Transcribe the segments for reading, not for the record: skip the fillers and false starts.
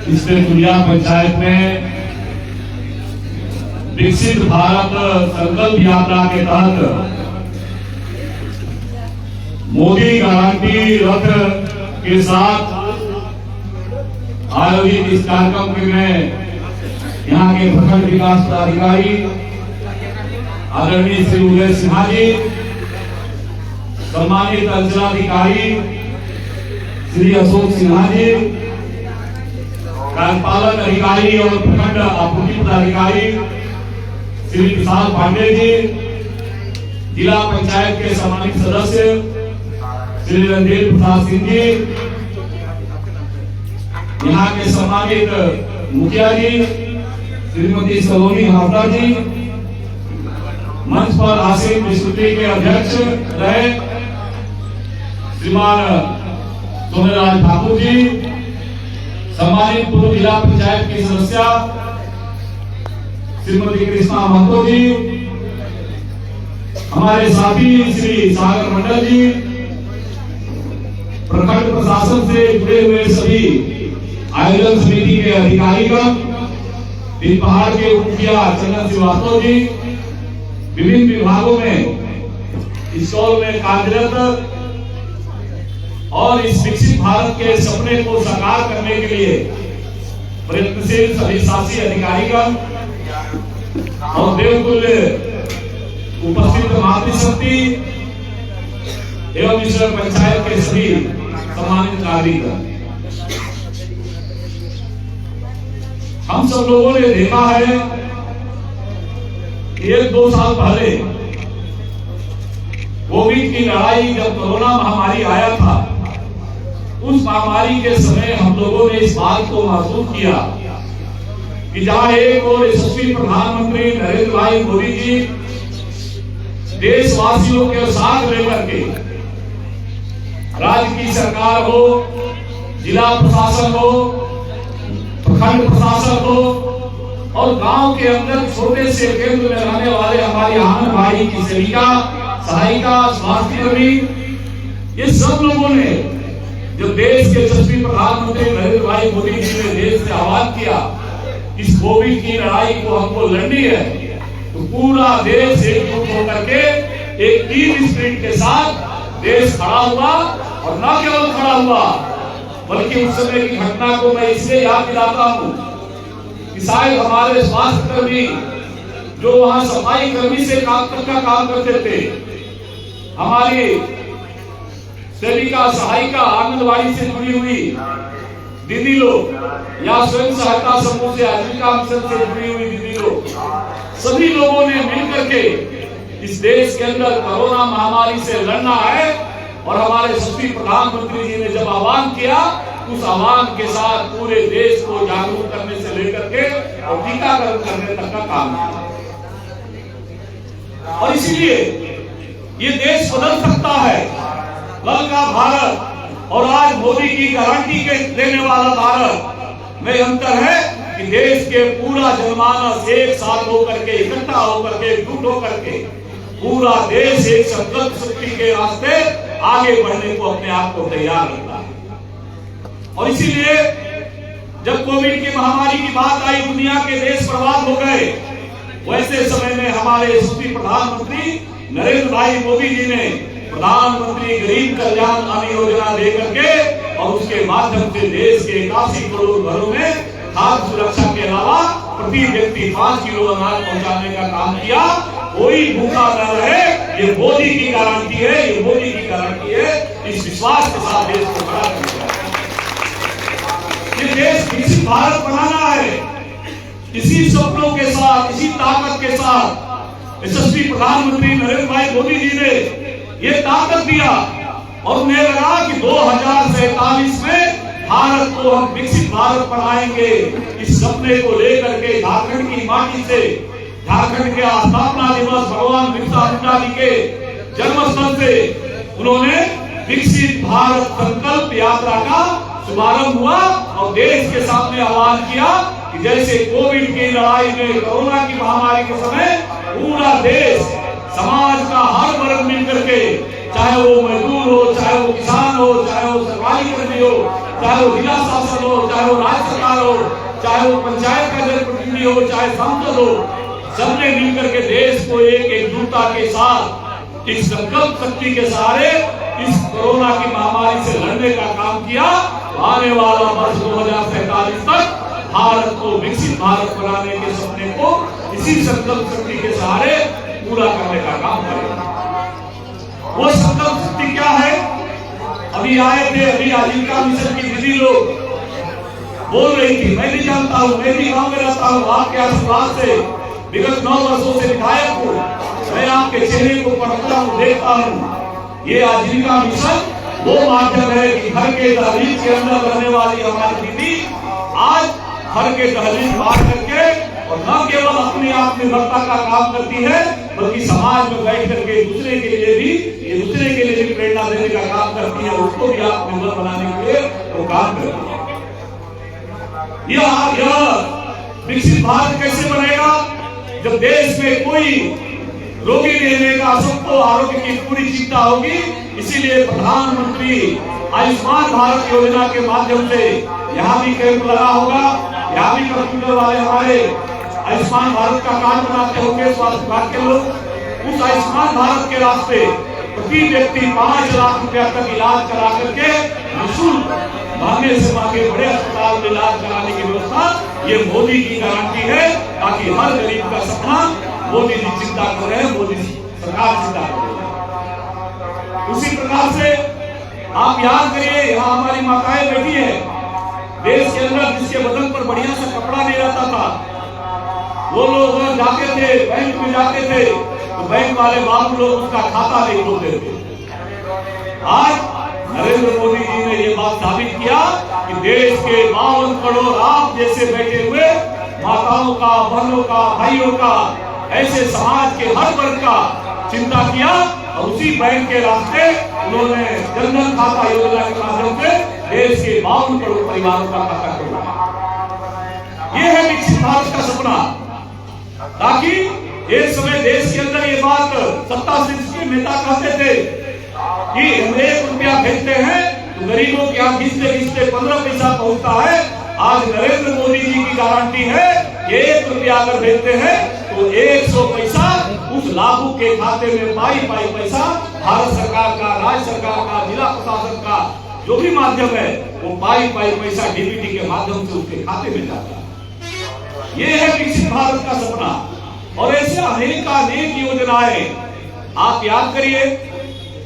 इसमें दुनिया पंचायत में विकसित भारत संकल्प यात्रा के तहत मोदी गारंटी रथ के साथ आयोजित इस कार्यक्रम में यहाँ के प्रखंड विकास पदाधिकारी आदरणीय श्री उदय सिन्हा जी, सम्मानित अंचलाधिकारी श्री अशोक सिन्हा जी, कार्यपालक अधिकारी और प्रखंड आपूर्ति पदाधिकारी श्री विशाल पांडे जी, जिला पंचायत के सम्मानित सदस्य श्री रणधीर प्रसाद सिंह जी, यहाँ के सम्मानित मुखिया जी श्रीमती सलोनी हावड़ा जी, मंच पर आसीन विस्तृति के अध्यक्ष रहे श्रीमान सोनेराज ठाकुर जी, सम्मानित पूर्व जिला पंचायत की सदस्या श्रीमती कृष्णा महतो जी, हमारे साथी श्री सागर मंडल जी, प्रखंड प्रशासन से जुड़े हुए सभी आयोजन समिति के अधिकारीगण, दिन पहाड़ के मुखिया चंदन श्रीवास्तव जी, विभिन्न विभागों में स्टॉल में कार्यरत और इस विकसित भारत के सपने को साकार करने के लिए प्रयत्नशील सभी शासी अधिकारीगण और देवतुल्य उपस्थित मातृशक्ति एवं इस पंचायत के सभी सम्मानित नागरिक, हम सब लोगों ने देखा है एक दो साल पहले कोविड की लड़ाई, जब कोरोना महामारी आया था, उस महामारी के समय हम लोगों ने इस बात को महसूस किया कि जहां एक और यशस्वी प्रधानमंत्री नरेंद्र भाई मोदी जी देशवासियों के साथ लेकर के राज्य की सरकार हो, जिला प्रशासन हो, प्रखंड प्रशासन हो और गांव के अंदर छोटे से केंद्र में रहने वाले हमारी आंगनबाड़ी की सेविका, सहायिका, स्वास्थ्य कर्मी, ये सब लोगों ने जो देश के यशस्वी प्रधानमंत्री नरेंद्र भाई मोदी जी ने देश से आह्वान किया इस कोविड की लड़ाई को हमको लड़नी है, तो पूरा देश एकजुट होकर के एक टीम स्पिरिट के साथ देश खड़ा हुआ और न केवल खड़ा हुआ बल्कि उस समय की घटना को मैं इसलिए याद दिलाता हूँ कि शायद हमारे स्वास्थ्य कर्मी जो वहां सफाई कर्मी से काम करते थे, हमारी सेविका, सहायिका, आंगनबाड़ी से जुड़ी हुई दीदी लोग या स्वयं सहायता समूह से, आजीविका मिशन से जुड़ी हुई दीदी लोग, सभी लोगों ने मिलकर के इस देश के अंदर कोरोना महामारी से लड़ना है और हमारे यशस्वी प्रधानमंत्री जी ने जब आह्वान किया, उस आह्वान के साथ पूरे देश को जागरूक करने से लेकर के और टीकाकरण करने तक का काम किया। और इसीलिए ये देश बदल सकता है। कल का भारत और आज मोदी की गारंटी के देने वाला भारत में अंतर है कि देश के पूरा जनमानस एक साथ होकर के, इकट्ठा होकर के, एकजुट होकर के पूरा देश एक संकल्प शक्ति के रास्ते आगे बढ़ने को अपने आप को तैयार रखता है। और इसीलिए जब कोविड की महामारी की बात आई, दुनिया के देश बर्बाद हो गए, वैसे समय में हमारे यशस्वी प्रधानमंत्री नरेंद्र भाई मोदी जी ने प्रधानमंत्री गरीब कल्याण अन्न योजना दे करके और उसके माध्यम से देश के 81 करोड़ घरों में खाद्य सुरक्षा के अलावा प्रति व्यक्ति 5 किलो अनाज पहुंचाने का काम किया। कोई भूखा न रहे, ये मोदी की गारंटी है, ये मोदी की गारंटी है। इस विश्वास के साथ देश को खड़ा करना है। ये देश विकसित भारत बनाना है। इसी सपनों के साथ, इसी ताकत के साथ यशस्वी प्रधानमंत्री नरेंद्र भाई मोदी जी ने ये ताकत दिया और उन्हें लगा कि 2047 में भारत को हम विकसित भारत बनाएंगे। इस सपने को लेकर के झारखंड की माटी से, झारखंड के स्थापना दिवस भगवान बिरसा मुंडा जी के जन्मस्थल से उन्होंने विकसित भारत संकल्प यात्रा का शुभारंभ हुआ और देश के सामने आह्वान किया कि जैसे कोविड की लड़ाई में, कोरोना की महामारी के समय पूरा देश, समाज का हर वर्ग मिलकर के, चाहे वो मजदूर हो, चाहे वो किसान हो, चाहे वो सरकारी कर्मी हो, चाहे वो जिला शासन हो, चाहे वो राज्य सरकार हो, चाहे वो पंचायत का जनप्रतिनिधि हो, चाहे सांसद हो, सबने मिलकर के देश को एक एकजुटता के साथ इस संकल्प शक्ति के सहारे इस कोरोना की महामारी से लड़ने का काम किया। आने वाला वर्ष 2047 तक भारत को विकसित भारत बनाने के सपने को इसी संकल्प शक्ति के सहारे पूरा करने का काम करेगा। वो संकल्प शक्ति क्या है? अभी आए थे, अभी आजीविका मिशन की दीदी लोग बोल रही थी, मैं भी जानता हूँ, मैं भी गांव में रहता हूँ, आपके आशीर्वाद से विगत 9 वर्षों से विधायक हूँ, मैं आपके चेहरे को पढ़ता हूँ, देखता हूँ। ये आजीविका मिशन वो माध्यम है कि घर के दहलीज के अंदर रहने वाली हमारी दीदी आज घर के दहलीज पार करके और न केवल अपनी आत्मनिर्भरता का काम करती है, बल्कि समाज में बैठ करके दूसरे के लिए भी प्रेरणा देने का काम करती है, उसको भी आत्मनिर्भर बनाने के लिए वो काम करती है। यह विकसित भारत कैसे बनेगा? जब देश में कोई रोगी नहीं रहेगा, सबको आरोग्य की पूरी चिंता होगी। इसीलिए प्रधानमंत्री आयुष्मान भारत योजना के माध्यम से यहाँ भी कैंप लगा होगा, यहाँ भी कंप्यूटर वाले हमारे आयुष्मान भारत का कार्ड बनाते होंगे स्वास्थ्य विभाग के लोग। उस आयुष्मान भारत के रास्ते प्रति व्यक्ति 5 लाख रुपया तक इलाज करा करके निःशुल्क महंगे से महंगे बड़े अस्पताल में इलाज कराने की व्यवस्था ये मोदी की गारंटी है, ताकि हर गरीब का सपना मोदी जी चिंता कर रहे हैं, मोदी सरकार चिंता कर रही है। उसी प्रकार से आप याद करिए, यहाँ हमारी माताएं बैठी है, देश के अंदर जिसके बदन पर बढ़िया सा कपड़ा नहीं रहता था, वो लोग जाते थे, बैंक में जाते थे, तो बैंक वाले बाबू लोग उसका खाता नहीं खोलते थे। आज नरेंद्र मोदी जी ने ये बात साबित किया कि देश के 52 करोड़ आप जैसे बैठे हुए माताओं का, बहनों का, भाइयों का, ऐसे समाज के हर वर्ग का चिंता किया और उसी बैंक के रास्ते उन्होंने जनधन खाता योजना के माध्यम से देश के 52 करोड़ परिवारों का खाता खोला। ये है विकसित भारत का सपना। ताकि एक समय देश के अंदर ये बात सत्ता शीर्ष के नेता कहते थे कि हम 1 रुपया भेजते हैं तो गरीबों के यहाँ घिसते घिसते 15 पैसा पहुंचता है। आज नरेंद्र मोदी जी की गारंटी है कि 1 रुपया अगर भेजते हैं तो 100 पैसा उस लाभुक के खाते में पाई पैसा भारत सरकार का, राज्य सरकार का, जिला प्रशासन का जो भी माध्यम है वो पाई पैसा डीबीटी के माध्यम से उसके खाते में जाता है। ये है विकसित भारत का सपना। और ऐसे अनेक योजनाएं आप याद करिए,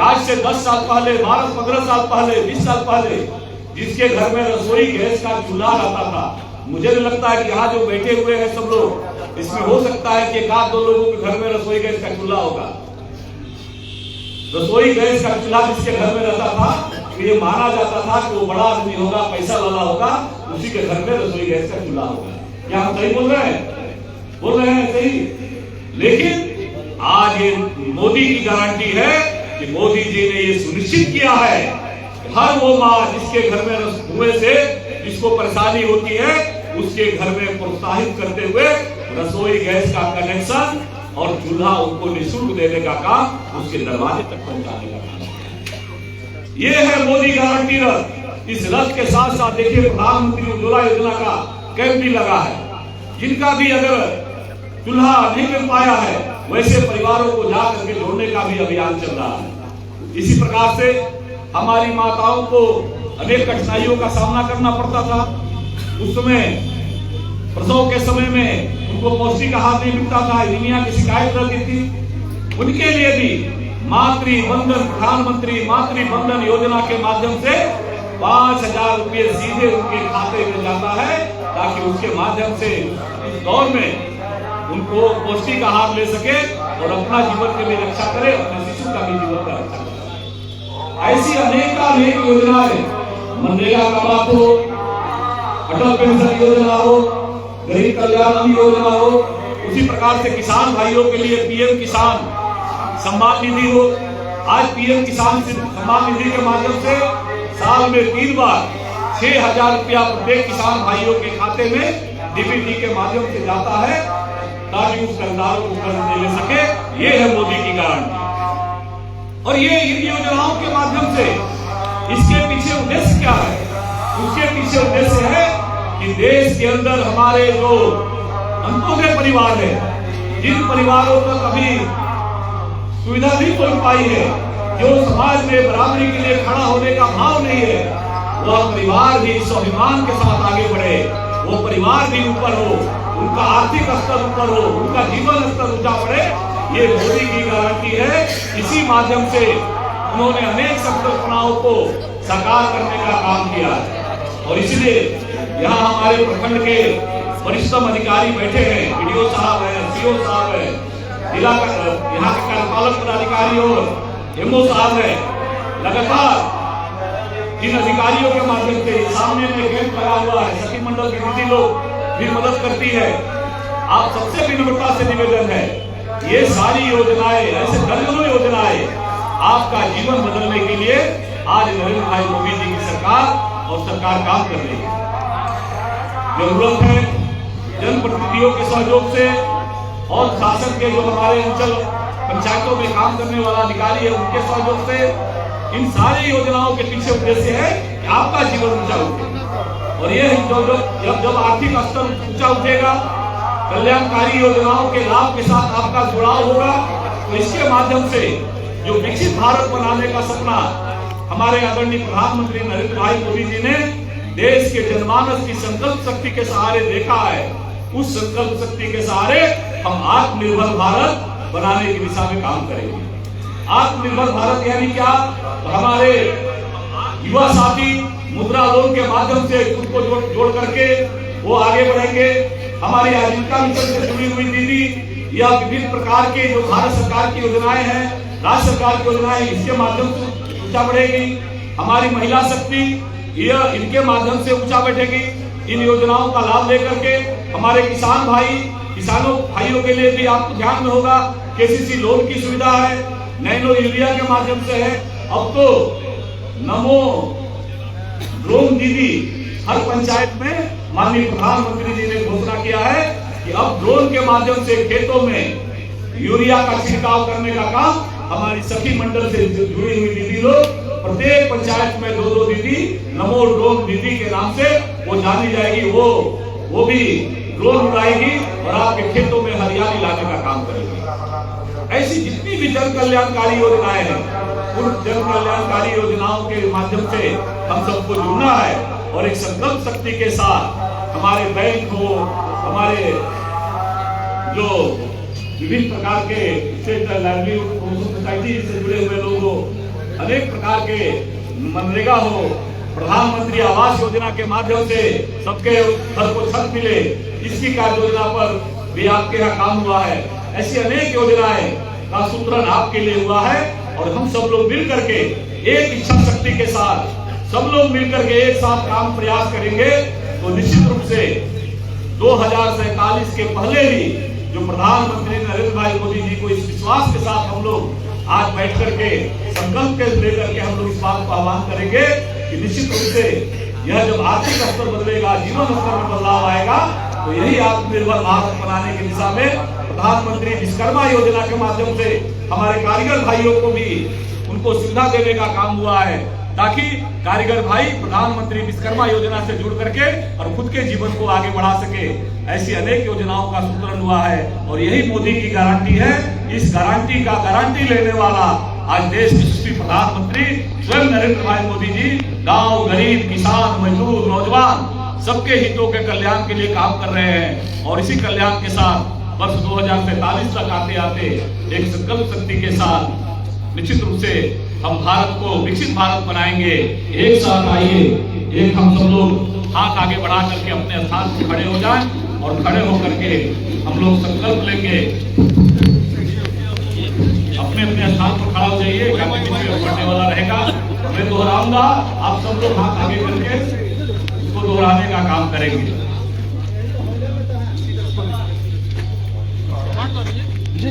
आज से 10 साल पहले, 12, 15 साल पहले, 20 साल पहले जिसके घर में रसोई गैस का चूल्हा रहता था, मुझे तो लगता है कि यहाँ जो बैठे हुए हैं सब लोग, इसमें हो सकता है कि 1-2 लोगों के घर में रसोई गैस का चूल्हा होगा। रसोई गैस का चूल्हा जिसके घर में रहता था, तो ये माना जाता था कि वो बड़ा आदमी होगा, पैसा वाला होगा, उसी के घर में रसोई गैस का चूल्हा होगा। क्या हम सही बोल रहे हैं? बोल रहे हैं सही। लेकिन आज ये मोदी की गारंटी है कि मोदी जी ने ये सुनिश्चित किया है कि हर वो माँ जिसके घर में धुएं से जिसको परेशानी होती है, उसके घर में प्रोत्साहित करते हुए रसोई गैस का कनेक्शन और चूल्हा उनको निःशुल्क देने का काम, उसके दरवाजे तक पहुंचाने का काम। ये है मोदी गारंटी रथ। इस रथ के साथ साथ देखिए प्रधानमंत्री उज्ज्वला योजना का कैंप भी लगा है। जिनका भी अगर चूल्हा नहीं मिल पाया है, वैसे परिवारों को जाकर के जोड़ने का भी अभियान चल रहा है। इसी प्रकार से हमारी माताओं को अनेक कठिनाइयों का सामना करना पड़ता था। उस समय प्रसव के समय में उनको पौष्टिक आहार नहीं मिलता था, एनीमिया की शिकायत रहती थी। उनके लिए भी प्रधानमंत्री मातृ बंधन योजना के माध्यम से 5,000 रुपये सीधे उनके खाते में जाता है, ताकि उसके माध्यम से इस दौर में उनको पौष्टिक आहार ले सके और अपना जीवन की भी रक्षा करे, अपने शिशु का भी जीवन का रक्षा करे। ऐसी अनेक योजनाएं, मनरेगा का बात हो, अटल पेंशन योजना हो, गरीब कल्याण योजना हो, उसी प्रकार से किसान भाइयों के लिए पीएम किसान सम्मान निधि हो। आज पीएम किसान सम्मान निधि के माध्यम से साल में 3 बार 6,000 रुपया प्रत्येक किसान भाइयों के खाते में डीबीटी के माध्यम से जाता है, ताकि उस कर्जदारों को कर्ज ले सके। ये है मोदी की गारंटी। और ये इन योजनाओं के माध्यम से इसके पीछे उद्देश्य क्या है? उसके पीछे उद्देश्य है कि देश के अंदर हमारे जो अंत्योदय परिवार है, जिन परिवारों तक अभी सुविधा नहीं पहुंच पाई है, जो समाज में बराबरी के लिए खड़ा होने का भाव नहीं है, वह परिवार भी स्वाभिमान के साथ आगे बढ़े, वो परिवार भी ऊपर हो, उनका आर्थिक स्तर ऊपर हो, उनका जीवन स्तर ऊंचा बढ़े, ये मोदी की गारंटी है। इसी माध्यम से उन्होंने अनेक संकल्पनाओं को साकार करने का काम किया और इसलिए यहाँ हमारे प्रखंड के वरिष्ठतम अधिकारी बैठे हैं, बीडीओ साहब है, सीओ साहब है, जिला यहाँ के कार्यपालक पदाधिकारी और एमओ साहब है। लगातार इन अधिकारियों के माध्यम से सामने में कैंप लगा हुआ है, सखी मंडल की दीदी लोग भी मदद करती है। आप सबसे विनम्रता से निवेदन है, ये सारी योजनाएं, ऐसे दर्जनों योजनाएं आपका जीवन बदलने के लिए आज नरेंद्र भाई मोदी जी की सरकार और सरकार काम कर रही है। जरूरत है जनप्रतिनिधियों के सहयोग से और शासन के जो हमारे अंचल पंचायतों में काम करने वाला अधिकारी है, उनके सहयोग से इन सारी योजनाओं के पीछे उद्देश्य है कि आपका जीवन ऊंचा उठे और ये जब आर्थिक स्तर ऊंचा उठेगा, कल्याणकारी योजनाओं के लाभ के साथ आपका जुड़ाव होगा, तो इसके माध्यम से जो विकसित भारत बनाने का सपना हमारे आदरणीय प्रधानमंत्री नरेंद्र भाई मोदी जी ने देश के जनमानस की संकल्प शक्ति के सहारे देखा है, उस संकल्प शक्ति के सहारे हम आत्मनिर्भर भारत बनाने की दिशा में काम करेंगे। आत्मनिर्भर भारत यानी क्या? तो हमारे युवा साथी मुद्रा लोन के माध्यम से खुद को जोड़ करके वो आगे बढ़ेंगे। हमारी आजीविका मिशन से जुड़ी हुई दीदी या विभिन्न प्रकार के जो भारत सरकार की योजनाएं हैं, राज्य सरकार की योजनाएं, इसके माध्यम से ऊंचा बढ़ेगी। हमारी महिला शक्ति यह इनके माध्यम से ऊंचा बैठेगी। इन योजनाओं का लाभ लेकर के हमारे किसानों भाइयों के लिए भी आपको ध्यान में होगा, केसीसी लोन की सुविधा है, नैनो यूरिया के माध्यम से है। अब तो नमो ड्रोन दीदी हर पंचायत में माननीय प्रधानमंत्री जी ने घोषणा किया है कि अब ड्रोन के माध्यम से खेतों में यूरिया का छिड़काव करने का काम हमारी सखी मंडल से जुड़ी हुई दीदी लोग, प्रत्येक पंचायत में 2-2 दीदी नमो ड्रोन दीदी के नाम से वो जानी जाएगी। वो भी ड्रोन उड़ाएगी और आपके खेतों में हरियाली लाने का काम करेगी। ऐसी जितनी भी जन कल्याणकारी योजनाएं हैं, उन जन कल्याणकारी योजनाओं के माध्यम से हम सबको जुड़ना है और एक संकल्प शक्ति के साथ हमारे बैंक हो, हमारे जो विभिन्न प्रकार के स्टेट लाइवलीहुड सोसाइटी से जुड़े हुए लोग हो, अनेक प्रकार के मनरेगा हो, प्रधानमंत्री आवास योजना के माध्यम से सबके घर को छत मिले, इसकी कार्य योजना पर भी आपके यहाँ काम हुआ है। ऐसी अनेक योजनाएं का सूत्रण आपके लिए हुआ है और हम सब लोग मिल करके एक इच्छा शक्ति के साथ सब लोग मिलकर के एक साथ काम प्रयास करेंगे तो निश्चित रूप से 2047 के पहले ही जो प्रधानमंत्री नरेंद्र भाई मोदी जी को इस विश्वास के साथ हम लोग आज बैठ करके संकल्प के लेकर के हम लोग इस बात को आह्वान करेंगे कि निश्चित रूप से यह जब आर्थिक स्तर बदलेगा, जीवन स्तर में बदलाव आएगा, तो यही आत्मनिर्भर भारत बनाने की दिशा में प्रधानमंत्री विश्वकर्मा योजना के माध्यम से हमारे कारीगर भाइयों को भी उनको सुविधा देने का काम हुआ है, ताकि कारीगर भाई प्रधानमंत्री विश्वकर्मा योजना से जुड़ करके और खुद के जीवन को आगे बढ़ा सके। ऐसी अनेक योजनाओं का सूत्रण हुआ है और यही मोदी की गारंटी है। इस गारंटी लेने वाला आज देश के यशस्वी प्रधानमंत्री स्वयं नरेंद्र भाई मोदी जी गांव, गरीब, किसान, मजदूर, नौजवान सबके हितों के कल्याण के लिए काम कर रहे हैं और इसी कल्याण के साथ वर्ष 2047 तक आते आते एक संकल्प शक्ति के साथ निश्चित रूप से हम भारत को विकसित भारत बनाएंगे। एक साथ आइए, एक हम सब लोग हाथ आगे बढ़ा करके अपने स्थान पर खड़े हो जाएं और खड़े होकर के हम लोग संकल्प लेंगे। अपने अपने स्थान पर खड़ा हो जाइए, पढ़ने वाला रहेगा, मैं दोहराऊंगा, आप सब लोग हाथ आगे करके उसको दोहराने का काम करेंगे। जी